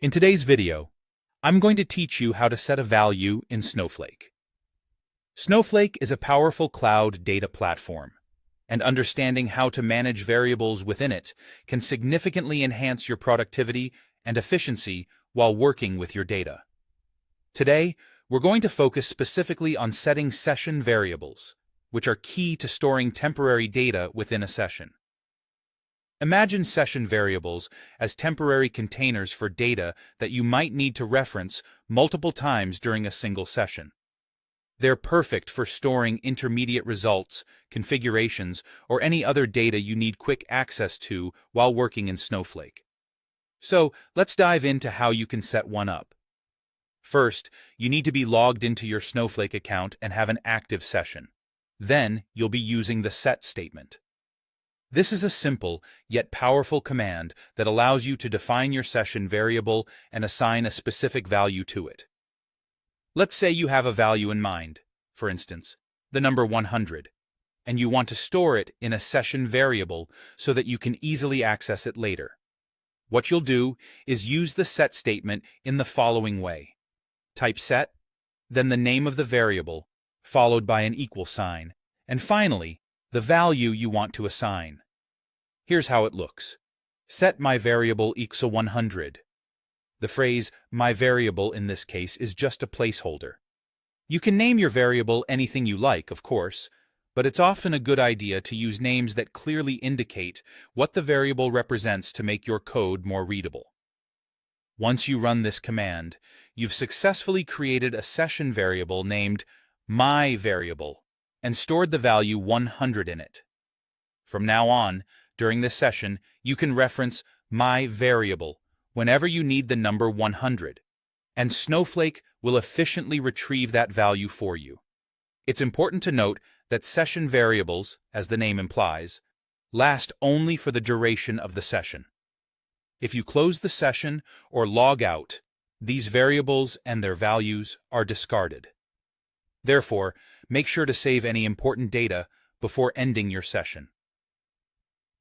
In today's video, I'm going to teach you how to set a value in Snowflake. Snowflake is a powerful cloud data platform, and understanding how to manage variables within it can significantly enhance your productivity and efficiency while working with your data. Today, we're going to focus specifically on setting session variables, which are key to storing temporary data within a session. Imagine session variables as temporary containers for data that you might need to reference multiple times during a single session. They're perfect for storing intermediate results, configurations, or any other data you need quick access to while working in Snowflake. So, let's dive into how you can set one up. First, you need to be logged into your Snowflake account and have an active session. Then, you'll be using the set statement. This is a simple, yet powerful command that allows you to define your session variable and assign a specific value to it. Let's say you have a value in mind, for instance, the number 100, and you want to store it in a session variable so that you can easily access it later. What you'll do is use the set statement in the following way. Type set, then the name of the variable, followed by an equal sign, and finally, the value you want to assign. Here's how it looks. Set my variable equals 100. The phrase my variable in this case is just a placeholder. You can name your variable anything you like, of course, but it's often a good idea to use names that clearly indicate what the variable represents to make your code more readable. Once you run this command, you've successfully created a session variable named my variable and stored the value 100 in it. From now on, during this session, you can reference my variable whenever you need the number 100, and Snowflake will efficiently retrieve that value for you. It's important to note that session variables, as the name implies, last only for the duration of the session. If you close the session or log out, these variables and their values are discarded. Therefore, make sure to save any important data before ending your session.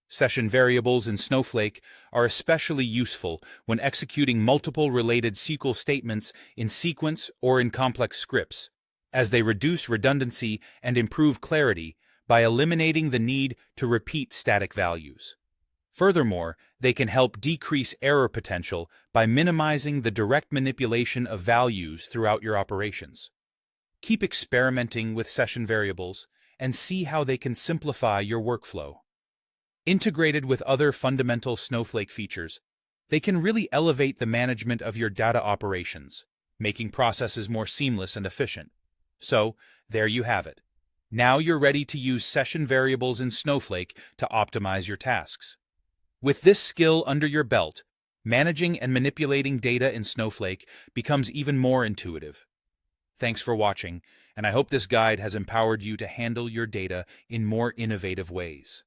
Session variables in Snowflake are especially useful when executing multiple related SQL statements in sequence or in complex scripts, as they reduce redundancy and improve clarity by eliminating the need to repeat static values. Furthermore, they can help decrease error potential by minimizing the direct manipulation of values throughout your operations. Keep experimenting with session variables and see how they can simplify your workflow. Integrated with other fundamental Snowflake features, they can really elevate the management of your data operations, making processes more seamless and efficient. So, there you have it. Now you're ready to use session variables in Snowflake to optimize your tasks. With this skill under your belt, managing and manipulating data in Snowflake becomes even more intuitive. Thanks for watching, and I hope this guide has empowered you to handle your data in more innovative ways.